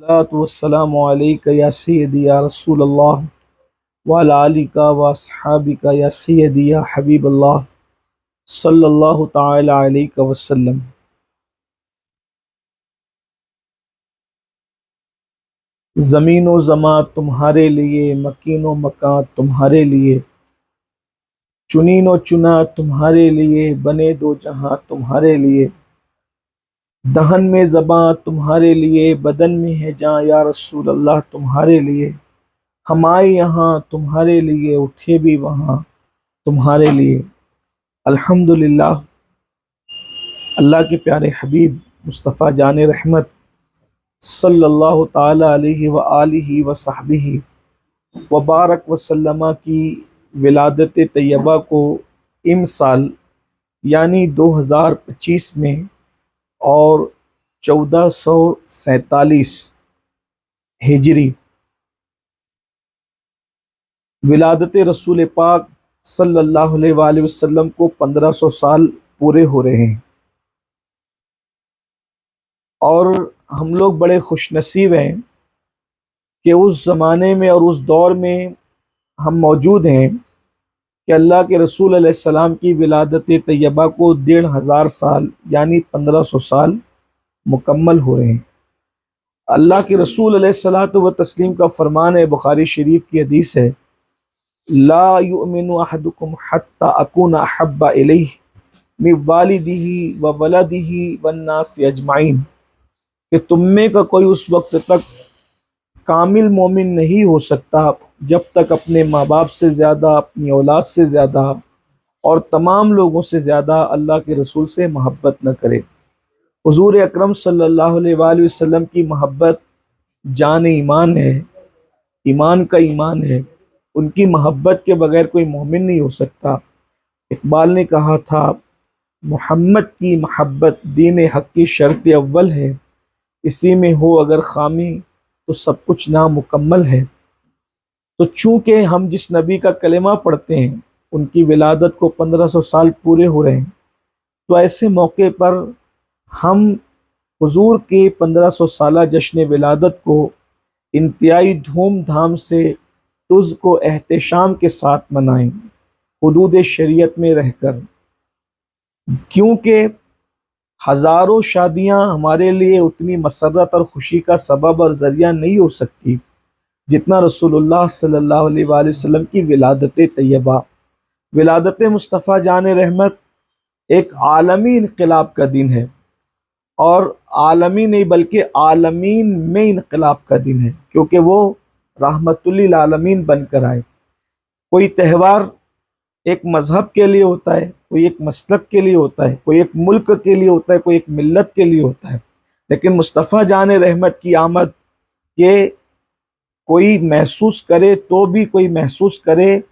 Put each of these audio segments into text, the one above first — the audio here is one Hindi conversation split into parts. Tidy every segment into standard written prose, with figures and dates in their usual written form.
वस्सलामु अलैका या सय्यदी या रसूलल्लाह व अला आलिका व अस्हाबिका या सय्यदी या हबीबल्लाह सल्लल्लाहु तआला अलैहि वसल्लम। ज़मीन व ज़मा तुम्हारे लिए, मकीन व मकान तुम्हारे लिए, चुनीन व चुना तुम्हारे लिए, बने दो जहां तुम्हारे लिए। दहन में ज़बां तुम्हारे लिए, बदन में है जान या रसूल अल्लाह तुम्हारे लिए। हम आए यहाँ तुम्हारे लिए, उठे भी वहाँ तुम्हारे लिए। अल्हम्दुलिल्लाह, अल्लाह के प्यारे हबीब मुस्तफ़ा जान रहमत सल्लल्लाहु ताला अलैहि व आलिहि व सहबिही व बारक वसल्लमा की विलादत तैयबा को इमसाल यानी 2025 में और 1447 हिजरी विलादत रसूल पाक सल्लल्लाहु अलैहि वसल्लम को 1500 साल पूरे हो रहे हैं। और हम लोग बड़े खुशनसीब हैं कि उस ज़माने में और उस दौर में हम मौजूद हैं कि अल्लाह के रसूल अलैहिस्सलाम की विलादत तैयबा को 1500 साल यानी 1500 साल मुकम्मल हो रहे हैं। अल्लाह के रसूल अलैहिस्सलातु व तस्लीम का फरमान है, बुखारी शरीफ की हदीस है, ला युमिनु अहदुकुम हत्ता अकूना अहब्बा इलैहि मिन वालिदिही व वलदिही वन्नासि अजमाइन, कि तुम में का कोई उस वक्त तक कामिल मोमिन नहीं हो सकता जब तक अपने माँ बाप से ज़्यादा, अपनी औलाद से ज़्यादा और तमाम लोगों से ज़्यादा अल्लाह के रसूल से मोहब्बत न करे। हुजूर अकरम सल्लल्लाहु अलैहि वसल्लम की मोहब्बत जान ईमान है, ईमान का ईमान है। उनकी मोहब्बत के बगैर कोई मोमिन नहीं हो सकता। इकबाल ने कहा था, मोहम्मद की मोहब्बत दीन हक की शर्त अव्वल है, इसी में हो अगर खामी तो सब कुछ नामुकम्मल है। तो चूँकि हम जिस नबी का कलेमा पढ़ते हैं उनकी विलादत को 1500 साल पूरे हो रहे हैं, तो ऐसे मौके पर हम हुजूर के 1500 साला जश्न विलादत को इंतहाई धूमधाम से उसको एहतशाम के साथ मनाएं, हुदूद शरीयत में रहकर। क्योंकि हज़ारों शादियां हमारे लिए उतनी मसरत और खुशी का सबब और ज़रिया नहीं हो सकती जितना रसूलुल्लाह सल्लल्लाहु अलैहि वसल्लम की विलादत तैयबा। विलादत मुस्तफ़ा जान रहमत एक आलमी इनकलाब का दिन है, और आलमी नहीं बल्कि आलमीन में इनकलाब का दिन है, क्योंकि वो रहमतुल्लिल आलमीन बनकर आए। कोई त्यौहार एक मज़हब के लिए होता है, कोई एक मसलक के लिए होता है, कोई एक मुल्क के लिए होता है, कोई एक मिल्लत के लिए होता है। लेकिन मुस्तफ़ा जान रहमत की आमद के कोई महसूस करे तो भी, कोई महसूस करे,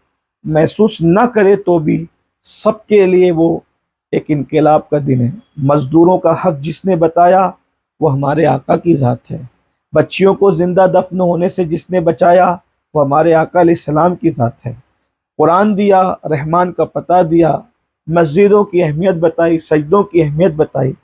महसूस ना करे तो भी, सबके लिए वो एक इनकलाब का दिन है। मज़दूरों का हक जिसने बताया वो हमारे आका की ज़ात है। बच्चियों को जिंदा दफन होने से जिसने बचाया वो हमारे आका अलैहिस्सलाम की ज़ात है। कुरान दिया, रहमान का पता दिया, मस्जिदों की अहमियत बताई, सजदों की अहमियत बताई,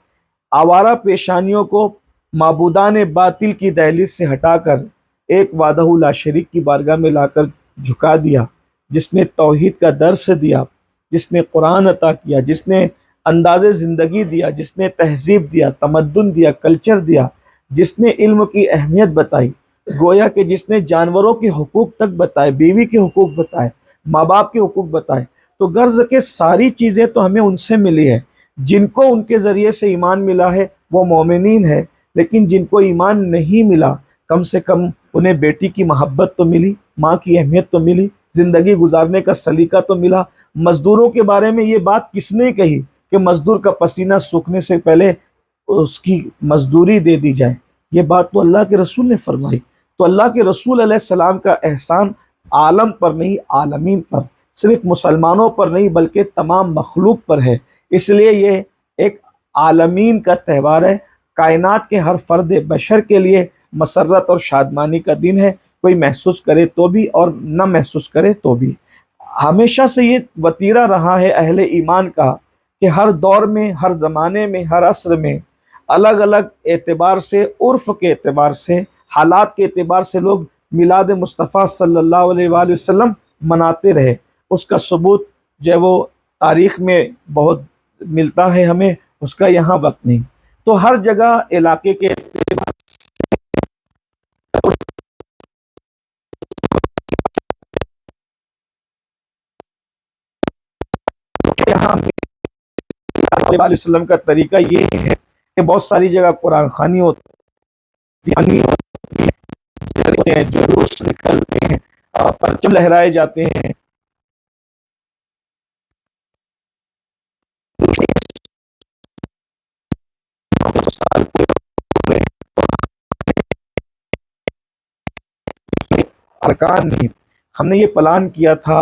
आवारा पेशानियों को माबूदान बातिल की दहलीज से हटाकर एक वादहु ला शरीक की बारगाह में लाकर झुका दिया, जिसने तौहीद का दर्स दिया, जिसने कुरान अता किया, जिसने अंदाज़े ज़िंदगी दिया, जिसने तहजीब दिया, तमद्दुन दिया, कल्चर दिया, जिसने इल्म की अहमियत बताई, गोया कि जिसने जानवरों के हुकूक तक बताए, बीवी के हुकूक बताए, माँ बाप के हुकूक बताए। तो गर्ज के सारी चीज़ें तो हमें उनसे मिली है। जिनको उनके ज़रिए से ईमान मिला है वो मोमिनीन है, लेकिन जिनको ईमान नहीं मिला, कम से कम उन्हें बेटी की मोहब्बत तो मिली, माँ की अहमियत तो मिली, ज़िंदगी गुजारने का सलीका तो मिला। मज़दूरों के बारे में ये बात किसने कही कि मज़दूर का पसीना सूखने से पहले उसकी मजदूरी दे दी जाए? ये बात तो अल्लाह के रसूल ने फरमाई। तो अल्लाह के रसूल अलैहिस्सलाम का एहसान आलम पर नहीं, आलमीन पर, सिर्फ मुसलमानों पर नहीं बल्कि तमाम मखलूक पर है। इसलिए ये एक आलमीन का त्यौहार है। कायनात के हर फर्द बशर के लिए मसरत और शादमानी का दिन है, कोई महसूस करे तो भी और न महसूस करे तो भी। हमेशा से ये वतीरा रहा है अहले ईमान का कि हर दौर में, हर ज़माने में, हर असर में अलग अलग एतबार से, उर्फ के एतबार से हालात के एतबार से लोग मिलाद मुस्तफ़ा सल्लल्लाहु अलैहि वसल्लम मनाते रहे, उसका सबूत जो है वो तारीख में बहुत मिलता है हमें, उसका यहाँ वक्त नहीं। तो हर जगह इलाके के यहाँ वसल्लम का तरीका ये है कि बहुत सारी जगह कुरान खानी होती है, जुलूस निकलते हैं, परचम लहराए जाते हैं। अरकान नहीं, हमने ये प्लान किया था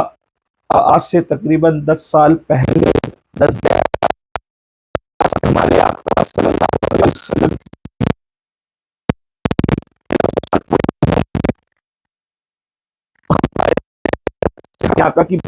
आज से तकरीबन 10 साल पहले, 10 हमारे आसपास सल्लल्लाहु अलैहि वसल्लम की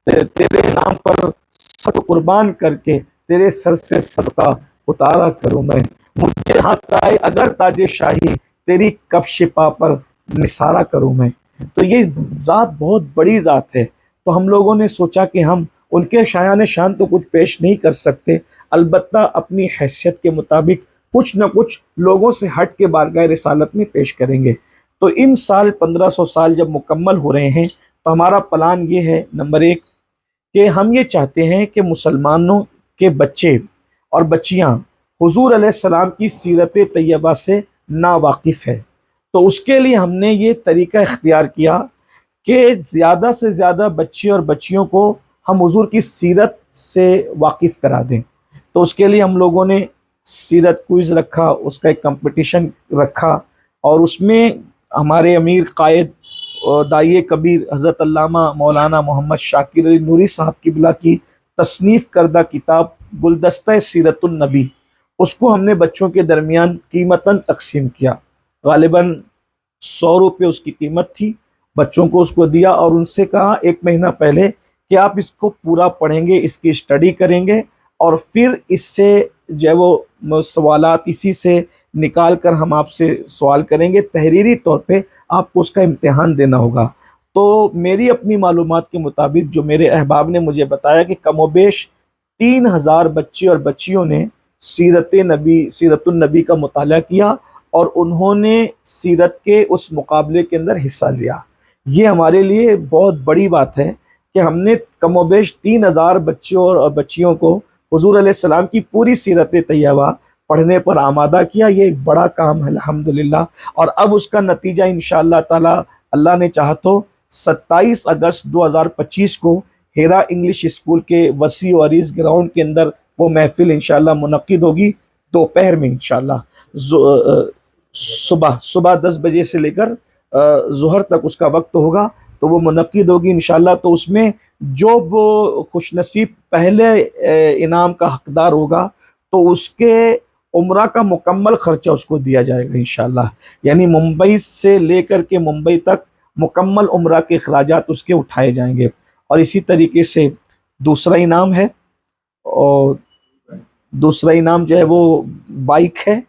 तेरे नाम पर सर कुर्बान करके तेरे सर से सदका उतारा करूं मैं, मुझे हाथ आए अगर ताजे शाही तेरी कफ्श पा पर निसारा करूं मैं। तो ये ज़ात बहुत बड़ी ज़ात है, तो हम लोगों ने सोचा कि हम उनके शायान शान तो कुछ पेश नहीं कर सकते, अलबत्ता अपनी हैसियत के मुताबिक कुछ न कुछ लोगों से हट के बारगाह रिसालत में पेश करेंगे। तो इन साल 1500 साल जब मुकम्मल हो रहे हैं, तो हमारा प्लान ये है, नंबर एक कि हम ये चाहते हैं कि मुसलमानों के बच्चे और बच्चियां हुजूर अलैहिस्सलाम की सीरत तैयबा से नावाकिफ़ है। तो उसके लिए हमने ये तरीका इख्तियार किया कि ज़्यादा से ज़्यादा बच्चे और बच्चियों को हम हुजूर की सीरत से वाकिफ़ करा दें। तो उसके लिए हम लोगों ने सीरत क्विज़ रखा, उसका एक कंपटीशन रखा, और उसमें हमारे अमीर कायद दाई कबीर हज़रत अल्लामा मौलाना मोहम्मद शाकिर अली नूरी साहब किबला की तसनीफ़ करदा किताब गुलदस्ता सीरतुन नबी, उसको हमने बच्चों के दरमियान कीमतन तकसीम किया। गालिबन 100 रुपये उसकी कीमत थी, बच्चों को उसको दिया और उनसे कहा 1 महीना पहले कि आप इसको पूरा पढ़ेंगे, इसकी स्टडी करेंगे, और फिर इससे जो है वो सवालात इसी से निकाल कर हम आपसे सवाल करेंगे, तहरीरी तौर पे आपको उसका इम्तिहान देना होगा। तो मेरी अपनी मालूमात के मुताबिक जो मेरे अहबाब ने मुझे बताया कि कमोबेश 3000 बच्चे और बच्चियों ने सीरतुन नबी का मुताला किया और उन्होंने सीरत के उस मुकाबले के अंदर हिस्सा लिया। ये हमारे लिए बहुत बड़ी बात है कि हमने कमोबेश 3000 बच्चों और बच्चियों को हुजूर अलैहिस्सलाम की पूरी सीरत तैयबा पढ़ने पर आमादा किया। ये एक बड़ा काम है अल्हम्दुलिल्लाह, और अब उसका नतीजा इंशाअल्लाह ताला अल्लाह ने चाहा तो 27 अगस्त 2025 को हेरा इंग्लिश स्कूल के वसी और अरीज ग्राउंड के अंदर वो महफिल इंशाअल्लाह मुनक्किद होगी, दोपहर में इंशाअल्लाह, सुबह 10 बजे से लेकर ज़ोहर तक उसका वक्त होगा। तो वो मुनक्किद होगी इंशाअल्लाह। तो उसमें जो वो खुशनसीब पहले इनाम का हकदार होगा, तो उसके उम्रा का मुकम्मल खर्चा उसको दिया जाएगा इंशाअल्लाह। यानी मुंबई से लेकर के मुंबई तक मुकम्मल उम्रा के अखराजात उसके उठाए जाएंगे। और इसी तरीके से दूसरा इनाम है, और दूसरा इनाम जो है वो बाइक है,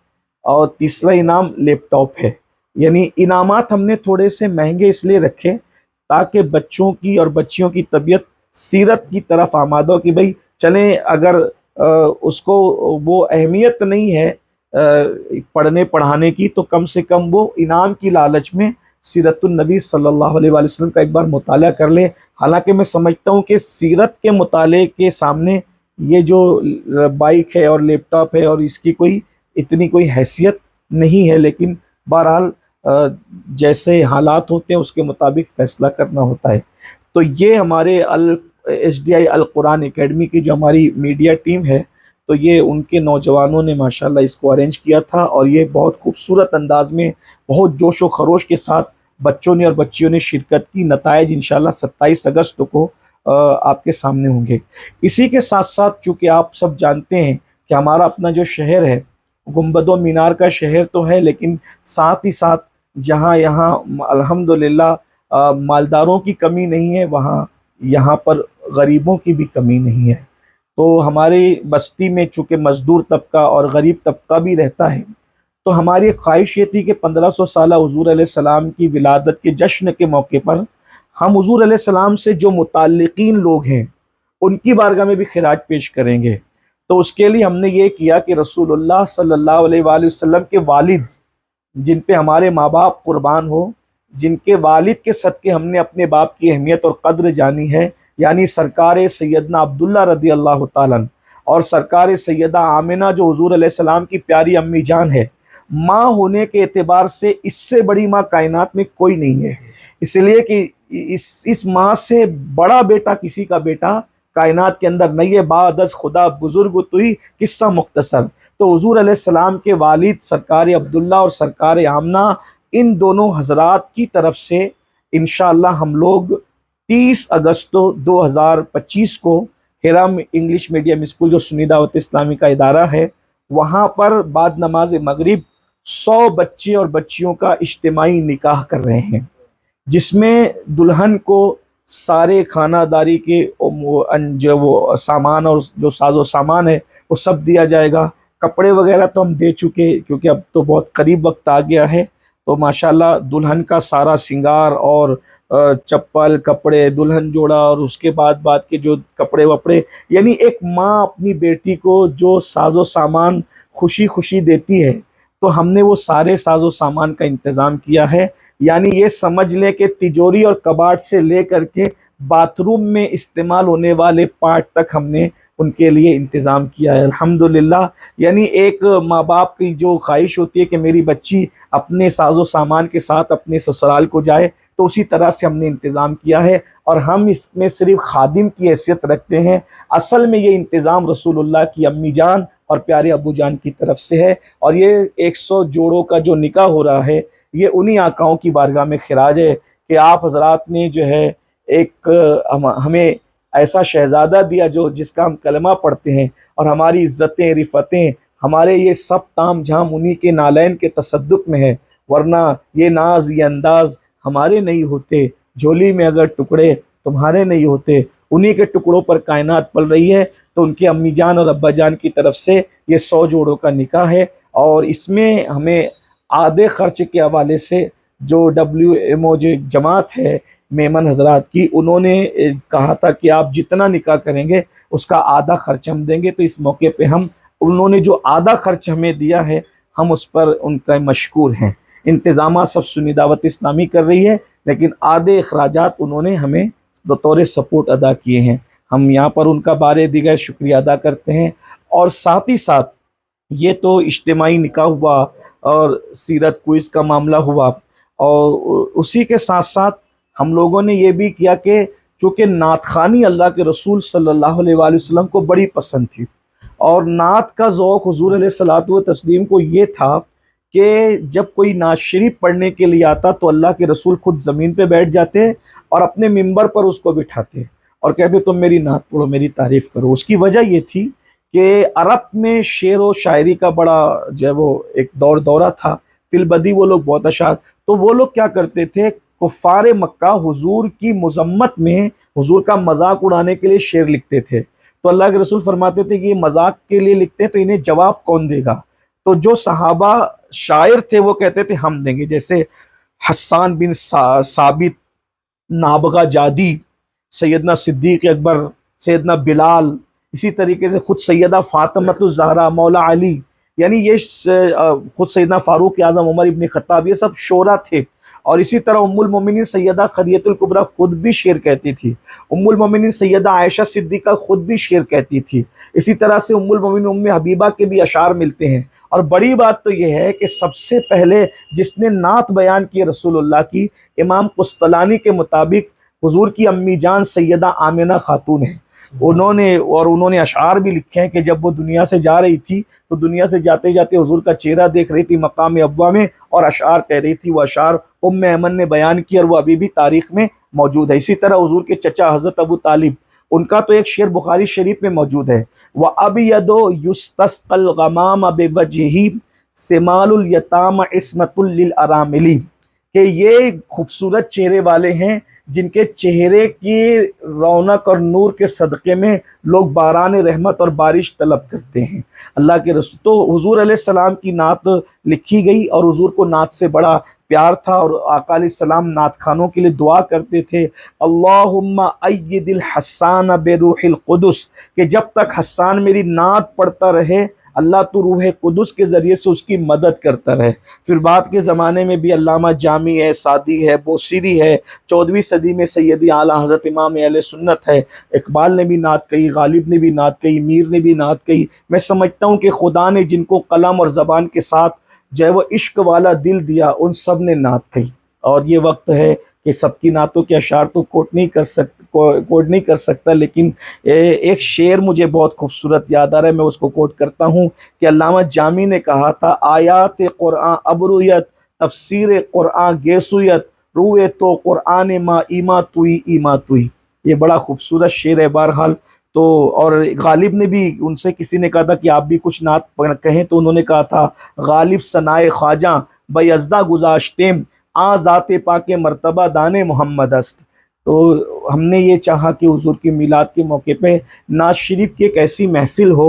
और तीसरा इनाम लैपटॉप है। यानी इनामात हमने थोड़े से महंगे इसलिए रखे ताकि बच्चों की और बच्चियों की तबीयत सीरत की तरफ आमादा हो कि भाई चलें, अगर उसको वो अहमियत नहीं है पढ़ने पढ़ाने की, तो कम से कम वो इनाम की लालच में सीरतुन नबी सल्लल्लाहु अलैहि वसल्लम का एक बार मुताला कर ले। हालांकि मैं समझता हूँ कि सीरत के मुताले के सामने ये जो बाइक है और लैपटॉप है और इसकी कोई इतनी कोई हैसियत नहीं है, लेकिन बहरहाल जैसे हालात होते हैं उसके मुताबिक फ़ैसला करना होता है। तो ये हमारे SDI अल कुरान एकेडमी की जो हमारी मीडिया टीम है, तो ये उनके नौजवानों ने माशाल्लाह इसको अरेंज किया था, और ये बहुत खूबसूरत अंदाज में, बहुत जोश व खरोश के साथ बच्चों ने और बच्चियों ने शिरकत की। नतायज इंशाल्लाह 27 अगस्त को आपके सामने होंगे। इसी के साथ साथ चूँकि आप सब जानते हैं कि हमारा अपना जो शहर है गुंबदों मीनार का शहर तो है, लेकिन साथ ही साथ जहाँ यहाँ अल्हम्दुलिल्लाह मालदारों की कमी नहीं है, वहाँ यहाँ पर गरीबों की भी कमी नहीं है। तो हमारी बस्ती में चूँकि मज़दूर तबका और गरीब तबका भी रहता है, तो हमारी ख्वाहिश ये थी कि 1500 साला हुज़ूर अलैहिस्सलाम की विलादत के जश्न के मौके पर हम हुज़ूर अलैहिस्सलाम से जो मुताल्लिकीन लोग हैं उनकी बारगाह में भी खिराज पेश करेंगे। तो उसके लिए हमने ये किया कि रसूलुल्लाह सल्लल्लाहु अलैहि वसल्लम के वालिद, जिन पे हमारे माँ बाप कुर्बान हो, जिनके वालिद के सदक़े हमने अपने बाप की अहमियत और कद्र जानी है, यानी सरकार सैयदना अब्दुल्ला रदी अल्लाह ताला अन्हु और सरकार सैयदा आमिना जो हुज़ूर अलैहिस्सलाम की प्यारी अम्मी जान है, माँ होने के एतबार से इससे बड़ी माँ कायनात में कोई नहीं है। इसलिए कि इस माँ से बड़ा बेटा किसी का बेटा कायनात के अंदर नहीं है। बादस खुदा बुजुर्ग तुई किस्सा मुख्तसर। तो हुजूर अलैहिस्सलाम के वालिद सरकार अब्दुल्ला और सरकार आमना, इन दोनों हजरात की तरफ से इंशाअल्लाह हम लोग 30 अगस्त 2025 को हिरम इंग्लिश मीडियम स्कूल जो सुन्नी दावत इस्लामी का इदारा है, वहाँ पर बाद नमाज मगरिब 100 बच्चे और बच्चियों का इज्तिमाई निकाह कर रहे हैं, जिसमें दुल्हन को सारे खानादारी के जो वो सामान और जो साजो सामान है वो सब दिया जाएगा। कपड़े वगैरह तो हम दे चुके, क्योंकि अब तो बहुत करीब वक्त आ गया है। तो माशाल्लाह दुल्हन का सारा सिंगार और चप्पल, कपड़े, दुल्हन जोड़ा और उसके बाद के जो कपड़े वपड़े, यानी एक माँ अपनी बेटी को जो साजो सामान खुशी खुशी देती है, तो हमने वो सारे साजो सामान का इंतज़ाम किया है। यानी ये समझ लें कि तिजोरी और कबाट से लेकर के बाथरूम में इस्तेमाल होने वाले पार्ट तक हमने उनके लिए इंतज़ाम किया है अल्हम्दुलिल्लाह। यानी एक माँ बाप की जो ख्वाहिश होती है कि मेरी बच्ची अपने साजो सामान के साथ अपने ससुराल को जाए, तो उसी तरह से हमने इंतज़ाम किया है। और हम इसमें सिर्फ खादिम की हैसियत रखते हैं, असल में ये इंतज़ाम रसूलुल्लाह की अम्मी जान और प्यारे अबू जान की तरफ से है। और ये 100 जोड़ों का जो निकाह हो रहा है, ये उन्हीं आकाओं की बारगाह में खिराज है कि आप हजरात ने जो है एक हमें ऐसा शहज़ादा दिया जो जिसका हम कलमा पढ़ते हैं, और हमारी इज़्ज़तें रिफ़तें हमारे ये सब ताम झाम उन्हीं के नालैन के तसद्दुक में है। वरना ये नाज ये अंदाज़ हमारे नहीं होते, झोली में अगर टुकड़े तुम्हारे नहीं होते। उन्हीं के टुकड़ों पर कायनात पल रही है। तो उनके अम्मी जान और अब्बा जान की तरफ से ये 100 जोड़ों का निकाह है। और इसमें हमें आधे खर्च के हवाले से जो WMO जो एक जमात है मेमन हजरात की, उन्होंने कहा था कि आप जितना निकाह करेंगे उसका आधा खर्च हम देंगे। तो इस मौके पे हम, उन्होंने जो आधा खर्च हमें दिया है, हम उस पर उनका मशकूर हैं। इंतज़ाम सब सुन्नी दावत इस्लामी कर रही है, लेकिन आधे अखराजात उन्होंने हमें बतौर सपोर्ट अदा किए हैं। हम यहाँ पर उनका बारे दिगर शुक्रिया अदा करते हैं। और साथ ही साथ ये तो इज्तिमाई निकाह हुआ और सीरत क्विज़ का मामला हुआ, और उसी के साथ साथ हम लोगों ने ये भी किया कि चूँकि नात ख़ानी अल्लाह के रसूल सल्लल्लाहु अलैहि वसल्लम को बड़ी पसंद थी, और नात का ज़ौक़ हुज़ूर अलैहिस्सलातु व तस्लीम को ये था कि जब कोई नात शरीफ पढ़ने के लिए आता तो अल्लाह के रसूल खुद ज़मीन पे बैठ जाते और अपने मिंबर पर उसको बिठाते और कहते तुम मेरी नात पढ़ो, मेरी तारीफ़ करो। उसकी वजह ये थी कि अरब में शेर व शायरी का बड़ा जो है वो एक दौरा था, फिलबदी वो लोग बहुत अशार। तो वो लोग क्या करते थे, कुफ़ार मक्का हुजूर की मज़म्मत में हुजूर का मजाक उड़ाने के लिए शेर लिखते थे। तो अल्लाह के रसूल फरमाते थे कि ये मजाक के लिए लिखते हैं तो इन्हें जवाब कौन देगा। तो जो सहाबा शायर थे वो कहते थे हम देंगे, जैसे हस्सान बिन साबित, नाबगा जादी, सैयदना सिद्दीक़ अकबर, सैयदना बिलाल, इसी तरीके से खुद सैयदा फ़ातिमतुज़ ज़हरा, मौला अली, यानी ये खुद सैयदना फ़ारूक आज़म, उमर इब्न ख़त्ताब, ये सब शोरा थे। और इसी तरह उम्मुल मोमिनीन सैयदा खदीजतुल कुबरा खुद भी शेर कहती थी। उम्मुल मोमिनीन सैयदा आयशा सिद्दीक़ा खुद भी शेर कहती थी। इसी तरह से उम्मुल मोमिनीन उम्मे हबीबा के भी अशार मिलते हैं। और बड़ी बात तो यह है कि सबसे पहले जिसने नात बयान की रसूलुल्लाह की, इमाम कुस्तलानी के मुताबिक हुजूर की अम्मी जान सैयदा आमिना खातून है। उन्होंने अशआर भी लिखे हैं कि जब वो दुनिया से जा रही थी तो दुनिया से जाते जाते हुजूर का चेहरा देख रही थी मकाम अब्वा में, और अशआर कह रही थी। वो अशआर उम्मे अमन ने बयान किया और वो अभी भी तारीख में मौजूद है। इसी तरह हुजूर के चचा हजरत अबू तालिब, उनका तो एक शेर बुखारी शरीफ में मौजूद है, व अब यदो युस्तस्कल गमाम बेवजही सिमालुल यताम इस्मतुल लिल अरामिली, कि ये खूबसूरत चेहरे वाले हैं जिनके चेहरे की रौनक और नूर के सदक़े में लोग बारान रहमत और बारिश तलब करते हैं। अल्लाह के रसूल तो हुजूर अलैहिस्सलाम की नात लिखी गई और हुजूर को नात से बड़ा प्यार था, और आका अलैहिस्सलाम नात खानों के लिए दुआ करते थे, अल्लाहुम्मा अय्यिदिल हस्सान बेरूहिल कुदुस, कि जब तक हस्सान मेरी नात पढ़ता रहे अल्लाह तो रूह कुदुस के ज़रिए से उसकी मदद करता रहे। फिर बाद के ज़माने में भी अल्लामा जामी है, सादी है, बोसीरी है, 14वीं सदी में सैयदी आला हज़रत इमाम अहले सुन्नत है, इकबाल ने भी नात कही, गालिब ने भी नात कही, मीर ने भी नात कही। मैं समझता हूँ कि खुदा ने जिनको कलम और ज़बान के साथ जो है वो इश्क वाला दिल दिया, उन सब ने नात कही। और ये वक्त है कि सबकी नातों के अशार तो कोट नहीं कर सकता, लेकिन एक शेर मुझे बहुत खूबसूरत याद आ रहा है, मैं उसको कोट करता हूँ कि अल्लामा जामी ने कहा था, आयात कुरान अबरुयत तफसीर कुरान गेसुयत रूए तो कुरान मा ईमा तुई। ये बड़ा खूबसूरत शेर है। बहरहाल तो, और गालिब ने भी, उनसे किसी ने कहा था कि आप भी कुछ नात कहें, तो उन्होंने कहा था, गालिब सनाए ख्वाजा बयज़दा गुज़ाश्तेम आ ज़ाते पाके मर्तबा दाने मोहम्मद अस्त। तो हमने ये चाहा कि हुजूर की मिलाद के मौके पे नात शरीफ की एक ऐसी महफिल हो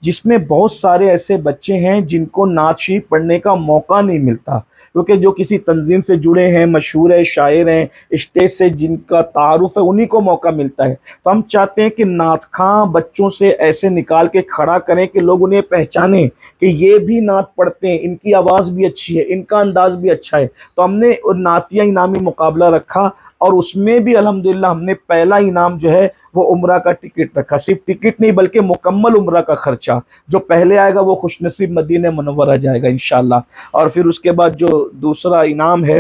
जिसमें बहुत सारे ऐसे बच्चे हैं जिनको नात शरीफ पढ़ने का मौका नहीं मिलता, क्योंकि जो किसी तंजीम से जुड़े हैं, मशहूर है, शायर हैं, स्टेज से जिनका तारुफ है, उन्हीं को मौका मिलता है। तो हम चाहते हैं कि नात खां बच्चों से ऐसे निकाल के खड़ा करें कि लोग उन्हें पहचानें कि ये भी नात पढ़ते हैं, इनकी आवाज़ भी अच्छी है, इनका अंदाज भी अच्छा है। तो हमने नातिया इनामी मुकाबला रखा, और उसमें भी अल्हम्दुलिल्लाह हमने पहला इनाम जो है वो उम्रा का टिकट रखा। सिर्फ टिकट नहीं बल्कि मुकम्मल उम्रा का खर्चा, जो पहले आएगा वो खुशनसीब मदीने मुनव्वरा जाएगा इंशाल्लाह। और फिर उसके बाद जो दूसरा इनाम है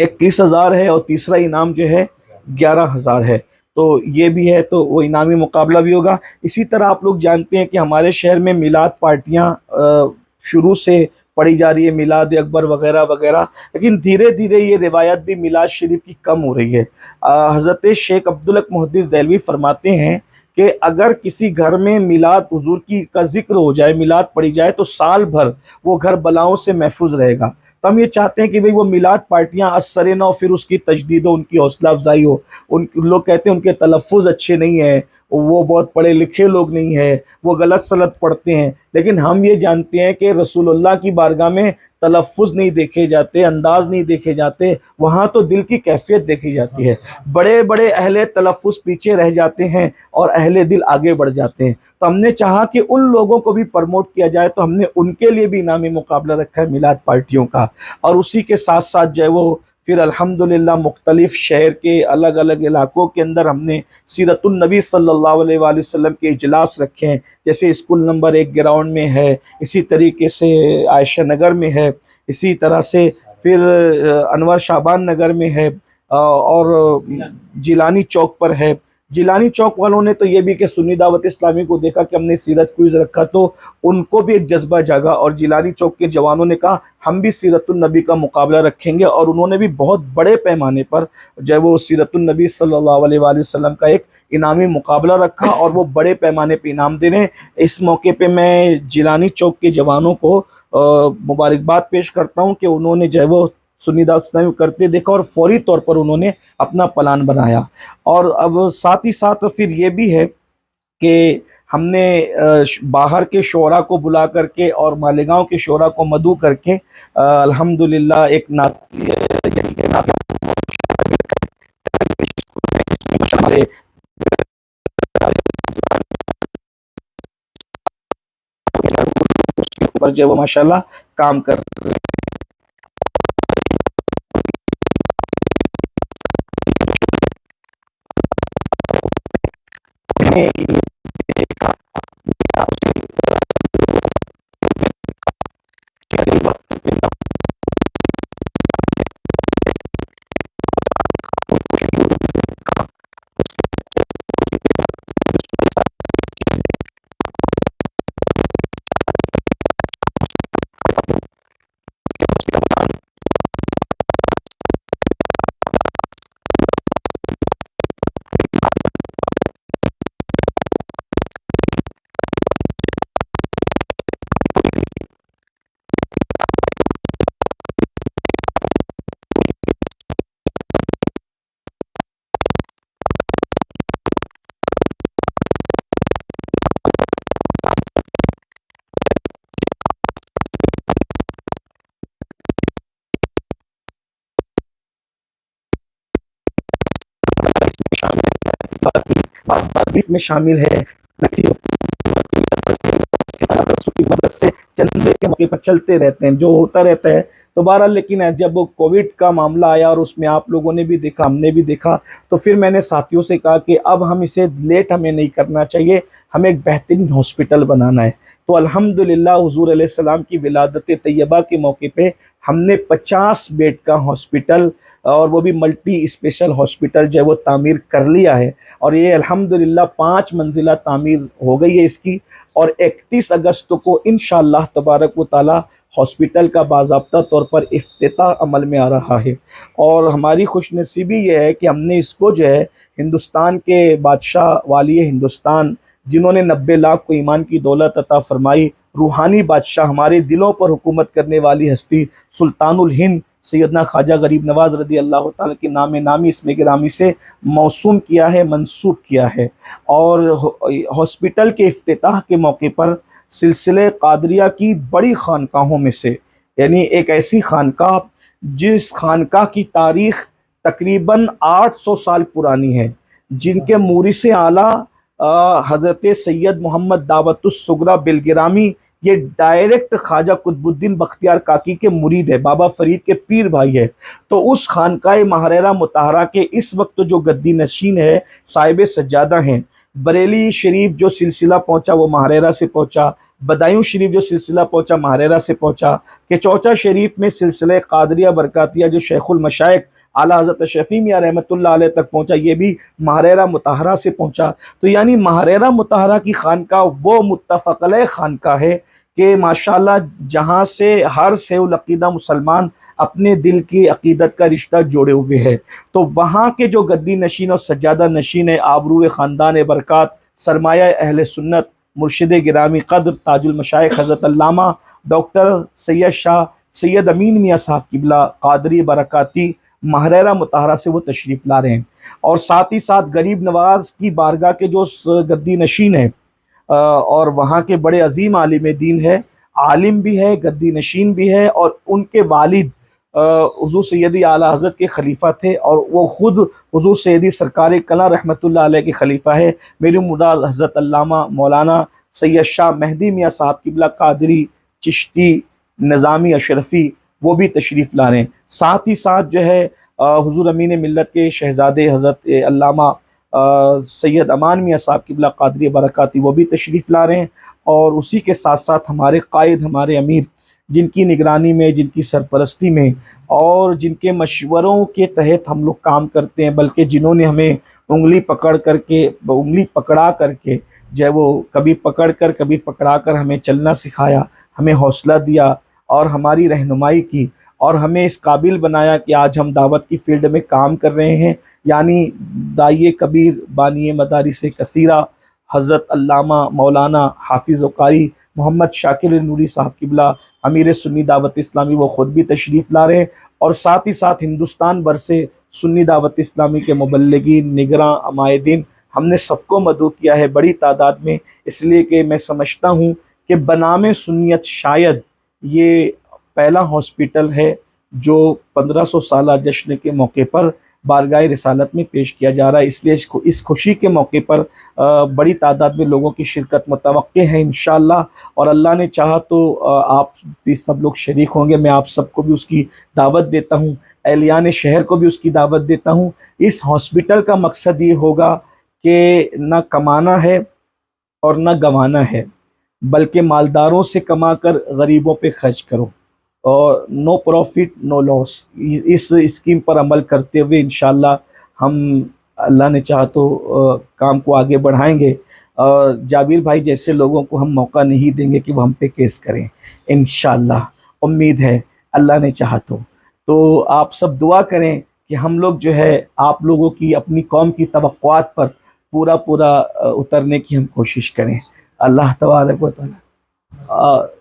21,000 है, और तीसरा इनाम जो है 11,000 है। तो ये भी है, तो वो इनामी मुकाबला भी होगा। इसी तरह आप लोग जानते हैं कि हमारे शहर में मिलाद पार्टियां शुरू से पढ़ी जा रही है, मिलाद अकबर वगैरह वगैरह, लेकिन धीरे धीरे ये रिवायत भी मिलाद शरीफ की कम हो रही है। हज़रत शेख अब्दुल हक मुहद्दिस देहलवी फरमाते हैं कि अगर किसी घर में मिलाद हुजूर की का जिक्र हो जाए, मिलाद पढ़ी जाए, तो साल भर वो घर बलाओं से महफूज रहेगा। तो हम ये चाहते हैं कि भाई वो मिलाद पार्टियां असरे ना हो, फिर उसकी तजदीद हो, उनकी हौसला अफजाई हो। उन लोग कहते हैं उनके तलफ़ुज़ अच्छे नहीं है, वो बहुत पढ़े लिखे लोग नहीं है, वो गलत सलत पढ़ते हैं, लेकिन हम ये जानते हैं कि रसूलुल्लाह की बारगाह में तलफ़ुज़ नहीं देखे जाते, अंदाज नहीं देखे जाते, वहाँ तो दिल की कैफियत देखी जाती है। बड़े बड़े अहले तलफ़ुज़ पीछे रह जाते हैं और अहले दिल आगे बढ़ जाते हैं। तो हमने चाहा कि उन लोगों को भी प्रमोट किया जाए, तो हमने उनके लिए भी इनामी मुकाबला रखा है मिलाद पार्टियों का। और उसी के साथ साथ जो है वो फिर अल्हम्दुलिल्लाह मुख्तलिफ शहर के अलग अलग इलाकों के अंदर हमने सीरतुन नबी सल्लल्लाहु अलैहि वसल्लम के इजलास रखे हैं। जैसे स्कूल नंबर 1 ग्राउंड में है, इसी तरीके से आयशा नगर में है, इसी तरह से फिर अनवर शाबान नगर में है, और जिलानी चौक पर है। जिलानी चौक वालों ने तो ये भी कि सुन्नी दावत इस्लामी को देखा कि हमने सीरत क्विज़ रखा, तो उनको भी एक जज्बा जागा, और जिलानी चौक के जवानों ने कहा हम भी सीरतुन नबी का मुकाबला रखेंगे, और उन्होंने भी बहुत बड़े पैमाने पर जो है वो सीरतुन नबी सल्लल्लाहु अलैहि वसल्लम का एक इनामी मुकाबला रखा, और वो बड़े पैमाने पर इनाम दे रहे हैं। इस मौके पर मैं जिलानी चौक के जवानों को मुबारकबाद पेश करता हूँ कि उन्होंने जो है वो सुन्नी दावत इस्लामी करते देखा और फौरी तौर पर उन्होंने अपना प्लान बनाया। और अब साथ ही साथ फिर ये भी है कि हमने बाहर के शोरा को बुला करके और मालेगांव के शोरा को मदऊ करके अल्हम्दुलिल्लाह एक ऊपर जो माशाल्लाह काम कर रहे हैं। इसमें शामिल है। की मदद से चंदे के मौके पर चलते रहते हैं, जो होता रहता है। तो बहरहाल लेकिन जब कोविड का मामला आया और उसमें आप लोगों ने भी देखा, हमने भी देखा, तो फिर मैंने साथियों से कहा कि अब हम इसे लेट हमें नहीं करना चाहिए, हमें एक बेहतरीन हॉस्पिटल बनाना है। तो अल्हम्दुलिल्लाह हुजूर अलैहिस्सलाम की विलादत तैयबा के मौके पे हमने 50 बेड का हॉस्पिटल, और वो भी मल्टी स्पेशल हॉस्पिटल जो है वो तामीर कर लिया है। और ये अल्हम्दुलिल्लाह 5 मंजिला तामीर हो गई है इसकी, और 31 अगस्त को इंशाअल्लाह तबारक व ताला हॉस्पिटल का बाज़ाब्ता तौर पर इफ्तिताह अमल में आ रहा है। और हमारी खुशनसीबी ये है कि हमने इसको जो है हिंदुस्तान के बादशाह वाली हिंदुस्तान, जिन्होंने 90 लाख को ईमान की दौलत अता फरमाई, रूहानी बादशाह, हमारे दिलों पर हुकूमत करने वाली हस्ती सुल्तानुल हिंद सैयदना ख्वाजा गरीब नवाज रदी अल्लाह ताला के नाम नामी इसमें गिरामी से मौसूम किया है, मंसूब किया है। और हॉस्पिटल के इफ्तिताह के मौके पर सिलसिले कादरिया की बड़ी खानकाहों में से, यानी एक ऐसी खानकाह जिस खानकाह की तारीख तकरीबन 800 साल पुरानी है, जिनके मूरिस आला हज़रत सैयद मोहम्मद दावतुस सुगरा बिलगिरामी, ये डायरेक्ट ख्वाजा कुतुबुद्दीन बख्तियार काकी के मुरीद है, बाबा फरीद के पीर भाई है। तो उस खानकाए महरेरा मुताहरा के इस वक्त जो गद्दी नशीन है साहिब सज्जादा हैं। बरेली शरीफ जो सिलसिला पहुंचा वो महरेरा से पहुंचा, बदायूं शरीफ जो सिलसिला पहुंचा महरेरा से पहुंचा, के चौचा शरीफ में सिलसिला कादरिया बरकातिया जो शेखुल मशाइख आला हज़रत शफ़ी मियां रहमतुल्लाह अलैह तक पहुंचा, ये भी महरेरा मुताहरा से पहुंचा। तो यानी महरेरा मुताहरा की खानका वो मुत्तफ़क़ अलैह खानका है कि माशाअल्लाह जहाँ से हर सेउल अक़ीदा मुसलमान अपने दिल की अक़ीदत का रिश्ता जोड़े हुए हैं। तो वहाँ के जो गद्दी नशीन और सज्जादा नशीन है, आबरू ख़ानदान बरक़ात, सरमाया अहले सुन्नत, मुर्शिद गिरामी क़द्र ताजुल मशाइख़ हज़रत अल्लामा डॉक्टर सैयद शाह सैयद अमीन मियाँ साहब क़िबला क़ादरी बरकाती महरेरा मुताहरा से वो तशरीफ़ ला रहे हैं। और साथ ही साथ गरीब नवाज की बारगाह के जो गद्दी नशीन है और वहाँ के बड़े अजीम आलिम दीन है, आलिम भी है, गद्दी नशीन भी है, और उनके वालिद हुज़ूर सैयदी आला हज़रत के खलीफा थे, और वो ख़ुद हुज़ूर सैयदी सरकार कला रहमतुल्लाह अलैह के खलीफा है, मेरी मुराद हज़रत अल्लामा मौलाना सैयद शाह मेहदी मियाँ साहब क़िबला क़ादरी चिश्ती निज़ामी अशरफ़ी, वो भी तशरीफ़ ला रहे हैं। साथ ही साथ जो है हुज़ूर अमीन मिल्लत के शहज़ादे हज़रत अल्लामा सैयद अमान मियाँ साहब क़िबला क़ादरी बरकाती, वो भी तशरीफ़ ला रहे हैं। और उसी के साथ साथ हमारे कायद, हमारे अमीर, जिनकी निगरानी में, जिनकी सरपरस्ती में और जिनके मशवरों के तहत हम लोग काम करते हैं, बल्कि जिन्होंने हमें उंगली पकड़ा करके जो है वो कभी पकड़ कर कभी पकड़ा कर हमें चलना सिखाया, हमें हौसला दिया और हमारी रहनुमाई की, और हमें इस काबिल बनाया कि आज हम दावत की फील्ड में काम कर रहे हैं। यानी दाइए कबीर बानी मदारिस कसीरा हज़रत अल्लामा मौलाना हाफिज़ कारी मोहम्मद शाकिर नूरी साहब क़िबला अमीर सुन्नी दावत इस्लामी, वो ख़ुद भी तशरीफ़ ला रहे हैं। और साथ ही साथ हिंदुस्तान भर से सुन्नी दावत इस्लामी के मुबल्लिगीन, निगरां, अमायदीन, हमने सबको मदऊ किया है बड़ी तादाद में, इसलिए कि मैं समझता हूँ कि बनाम सुन्नियत शायद ये पहला हॉस्पिटल है जो 1500 साला जश्न के मौके पर बारगाह रिसालत में पेश किया जा रहा है। इसलिए इस खुशी के मौके पर बड़ी तादाद में लोगों की शिरकत मुतवक्के है इंशाअल्लाह, और अल्लाह ने चाहा तो आप भी सब लोग शरीक होंगे। मैं आप सबको भी उसकी दावत देता हूँ, एहलियान शहर को भी उसकी दावत देता हूँ। इस हॉस्पिटल का मकसद ये होगा कि न कमाना है और न गंवाना है, बल्कि मालदारों से कमा कर गरीबों पे खर्च करो, और नो प्रॉफिट नो लॉस। इस स्कीम पर अमल करते हुए इंशाअल्लाह हम, अल्लाह ने चाहा तो काम को आगे बढ़ाएंगे। जाबिर भाई जैसे लोगों को हम मौका नहीं देंगे कि वो हम पे केस करें, इंशाअल्लाह उम्मीद है अल्लाह ने चाहा तो आप सब दुआ करें कि हम लोग जो है आप लोगों की, अपनी कौम की तवक्कुआत पर पूरा उतरने की हम कोशिश करें। अल्लाह तबारक व तआला।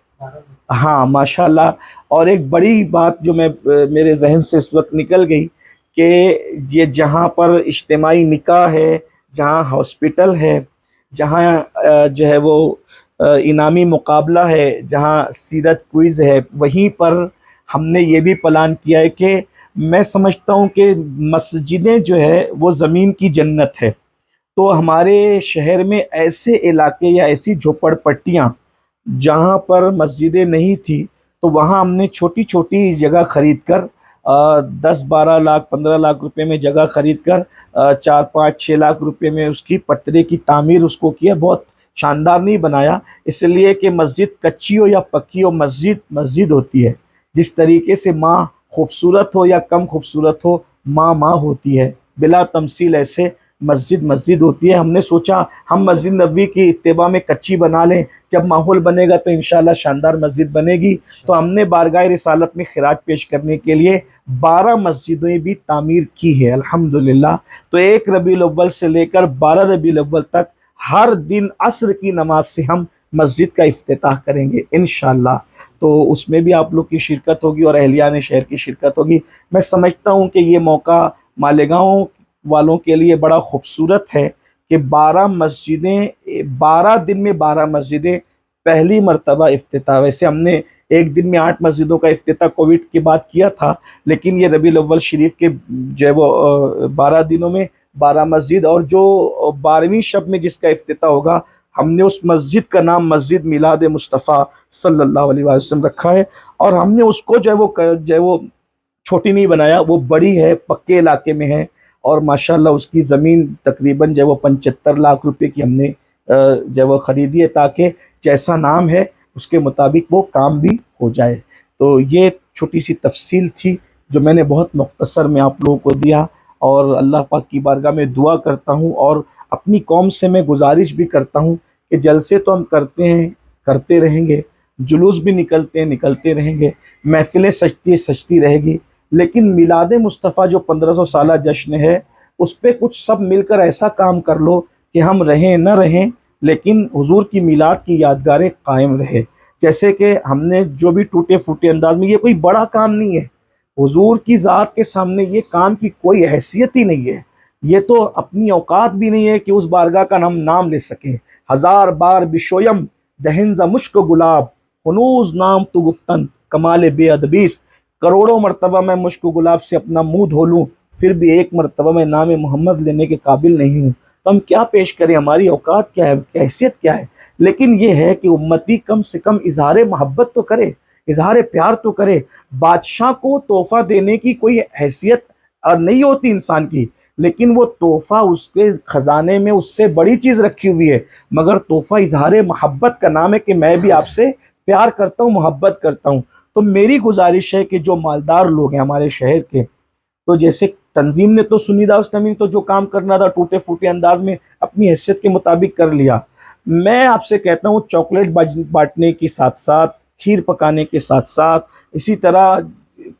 हाँ माशाल्लाह। और एक बड़ी बात जो मेरे जहन से इस वक्त निकल गई कि ये जहाँ पर इज्तिमाई निकाह है, जहाँ हॉस्पिटल है, जहाँ जो है वो इनामी मुकाबला है, जहाँ सीरत क्विज़ है, वहीं पर हमने ये भी प्लान किया है कि मैं समझता हूँ कि मस्जिदें जो है वो ज़मीन की जन्नत है। तो हमारे शहर में ऐसे इलाके या ऐसी झोपड़पट्टियाँ जहाँ पर मस्जिदें नहीं थी, तो वहाँ हमने छोटी छोटी जगह खरीद कर 10-12 लाख 15 लाख रुपए में जगह खरीद कर 4-5-6 लाख रुपए में उसकी पटरे की तामीर उसको किया। बहुत शानदार नहीं बनाया, इसलिए कि मस्जिद कच्ची हो या पक्की हो, मस्जिद मस्जिद होती है। जिस तरीके से माँ खूबसूरत हो या कम खूबसूरत हो, माँ माँ होती है, बिला तमसील ऐसे मस्जिद मस्जिद होती है। हमने सोचा हम मस्जिद नबवी की इत्तिबा में कच्ची बना लें, जब माहौल बनेगा तो इंशाल्लाह शानदार मस्जिद बनेगी। तो हमने बारगाह रिसालत में खिराज पेश करने के लिए 12 मस्जिदें भी तामीर की है अल्हम्दुलिल्लाह। तो 1 रबीउल अव्वल से लेकर 12 रबीउल अव्वल तक हर दिन असर की नमाज से हम मस्जिद का इफ्तिताह करेंगे इंशाल्लाह। तो उसमें भी आप लोग की शिरकत होगी और अहलियान शहर की शिरकत होगी। मैं समझता हूँ कि ये मौका मालेगांव वालों के लिए बड़ा खूबसूरत है कि 12 मस्जिदें 12 दिन में 12 मस्जिदें पहली मर्तबा इफ्तिताह। वैसे हमने एक दिन में 8 मस्जिदों का इफ्तिताह कोविड के बाद किया था, लेकिन ये रबीउल अव्वल शरीफ के जो है वो 12 दिनों में 12 मस्जिद, और जो 12वीं शब में जिसका इफ्तिताह होगा, हमने उस मस्जिद का नाम मस्जिद मिलाद मुस्तफ़ा सल्लल्लाहु अलैहि वसल्लम रखा है। और हमने उसको जो है वो छोटी नहीं बनाया, वो बड़ी है, पक्के इलाके में है, और माशाल्लाह उसकी ज़मीन तकरीबन जो है वो 75 लाख रुपए की हमने जो है वो ख़रीदी है, ताकि जैसा नाम है उसके मुताबिक वो काम भी हो जाए। तो ये छोटी सी तफसील थी जो मैंने बहुत मुख्तसर में आप लोगों को दिया, और अल्लाह पाक की बारगाह में दुआ करता हूँ और अपनी कौम से मैं गुजारिश भी करता हूँ कि जलसे तो हम करते हैं, करते रहेंगे, जुलूस भी निकलते हैं, निकलते रहेंगे, महफिलें सजती रहेगी, लेकिन मिलाद मुस्तफ़ा जो 1500 साला जश्न है, उस पर कुछ सब मिलकर ऐसा काम कर लो कि हम रहें न रहें, लेकिन हुजूर की मिलाद की यादगारें कायम रहे। जैसे कि हमने जो भी टूटे फूटे अंदाज में, ये कोई बड़ा काम नहीं है, हुजूर की ज़ात के सामने ये काम की कोई हैसियत ही नहीं है, ये तो अपनी औकात भी नहीं है कि उस बारगाह का नाम ले सकें। 1000 बार बिशोयम दहिंजा मुश्क गुलाब हनूज नाम तो गुफ्तन कमाल बेअदबीस, करोड़ों मरतबा मैं मुश्क गुलाब से अपना मुंह धो लूँ, फिर भी एक मरतबा मैं नाम मोहम्मद लेने के काबिल नहीं हूँ। तो हम क्या पेश करें, हमारी औकात क्या है, हैसियत क्या है। लेकिन ये है कि उम्मती कम से कम इजहार मोहब्बत तो करे, इजहार प्यार तो करे। बादशाह को तोहफा देने की कोई हैसियत नहीं होती इंसान की, लेकिन वो तोहफा उसके खजाने में उससे बड़ी चीज़ रखी हुई है, मगर तोहफा इजहार मोहब्बत का नाम है कि मैं भी आपसे प्यार करता हूँ, मोहब्बत करता हूँ। तो मेरी गुजारिश है कि जो मालदार लोग हैं हमारे शहर के, तो जैसे तंजीम ने तो सुनीदा उस्तामी तो जो काम करना था टूटे फूटे अंदाज में अपनी हैसियत के मुताबिक कर लिया। मैं आपसे कहता हूँ चॉकलेट बांटने के साथ साथ, खीर पकाने के साथ साथ, इसी तरह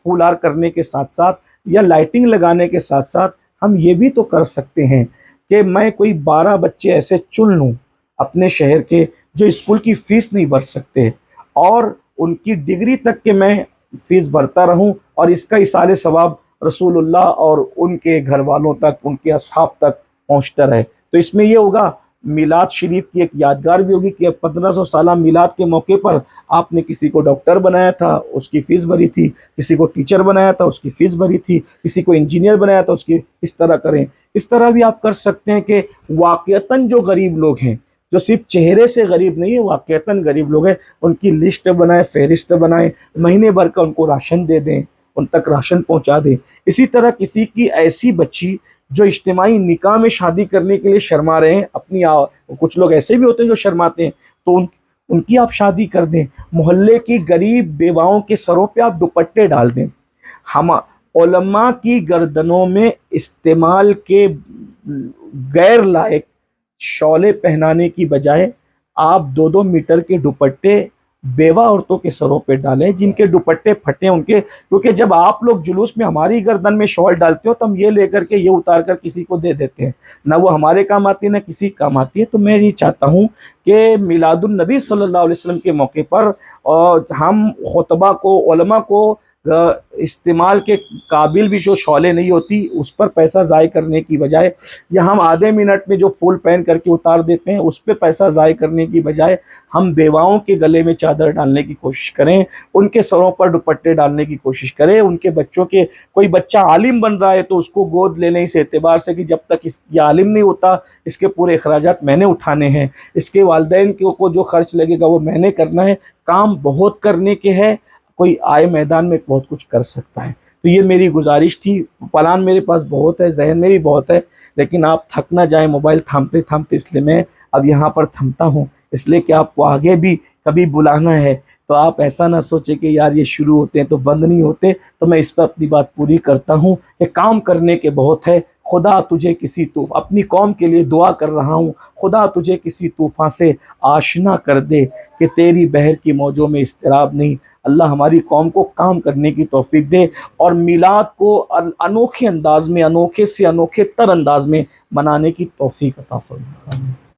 फूलहार करने के साथ साथ, या लाइटिंग लगाने के साथ साथ, हम ये भी तो कर सकते हैं कि मैं कोई 12 बच्चे ऐसे चुन लूँ अपने शहर के जो स्कूल की फ़ीस नहीं भर सकते, और उनकी डिग्री तक के मैं फ़ीस भरता रहूं, और इसका इसाले सवाब रसूलुल्लाह और उनके घर वालों तक, उनके असहाब तक पहुंचता रहे। तो इसमें ये होगा, मिलाद शरीफ की एक यादगार भी होगी कि 1500 साला मिलाद के मौके पर आपने किसी को डॉक्टर बनाया था, उसकी फ़ीस भरी थी, किसी को टीचर बनाया था, उसकी फ़ीस भरी थी, किसी को इंजीनियर बनाया था, उसकी। इस तरह करें। इस तरह भी आप कर सकते हैं कि वाक़यतन जो गरीब लोग हैं, जो सिर्फ चेहरे से गरीब नहीं है, वाक़यतन गरीब लोग हैं, उनकी लिस्ट बनाएं, फहरिस्त बनाएं, महीने भर का उनको राशन दे दें, उन तक राशन पहुंचा दें। इसी तरह किसी की ऐसी बच्ची जो इज्तिमाई निकाह में शादी करने के लिए शर्मा रहे हैं, कुछ लोग ऐसे भी होते हैं जो शर्माते हैं, तो उनकी आप शादी कर दें। मोहल्ले की गरीब बेवाओं के सरों पे आप दुपट्टे डाल दें। हम उलमा की गर्दनों में इस्तेमाल के गैर लायक शौले पहनाने की बजाय आप 2-2 मीटर के दुपट्टे बेवा औरतों के सरों पे डालें, जिनके दुपट्टे फटे उनके। क्योंकि जब आप लोग जुलूस में हमारी गर्दन में शॉल डालते हो तो हम ये लेकर के ये उतार कर किसी को दे देते हैं, ना वो हमारे काम आती है ना किसी काम आती है। तो मैं ये चाहता हूँ कि मिलादुन नबी सल्लल्लाहु अलैहि वसल्लम के मौके पर हम खुतबा को, उलमा को इस्तेमाल के काबिल भी जो शौले नहीं होती, उस पर पैसा ज़ाय करने की बजाय, या हम आधे मिनट में जो फूल पहन करके उतार देते हैं उस पर पैसा ज़ाय करने की बजाय हम बेवाओं के गले में चादर डालने की कोशिश करें, उनके सरों पर दुपट्टे डालने की कोशिश करें, उनके बच्चों के, कोई बच्चा आलिम बन रहा है तो उसको गोद लेने इस एतबार से कि जब तक ये आलिम नहीं होता इसके पूरे अखराजात मैंने उठाने हैं, इसके वालिदैन को जो खर्च लगेगा वो मैंने करना है। काम बहुत करने के हैं, कोई आए मैदान में बहुत कुछ कर सकता है। तो ये मेरी गुजारिश थी। प्लान मेरे पास बहुत है, जहन में भी बहुत है, लेकिन आप थक ना जाएं मोबाइल थामते थामते, इसलिए मैं अब यहाँ पर थमता हूँ, इसलिए कि आपको आगे भी कभी बुलाना है तो आप ऐसा ना सोचे कि यार ये शुरू होते हैं तो बंद नहीं होते। तो मैं इस पर अपनी बात पूरी करता हूँ कि काम करने के बहुत है। खुदा तुझे किसी अपनी कौम के लिए दुआ कर रहा हूँ, खुदा तुझे किसी तूफ़ान से आशना कर दे कि तेरी बहर की मौजों में इस्तिराब नहीं। अल्लाह हमारी कौम को काम करने की तौफीक दे और मिलाद को अनोखे अंदाज में, अनोखे से अनोखे तर अंदाज में मनाने की तौफीक अता फरमाए।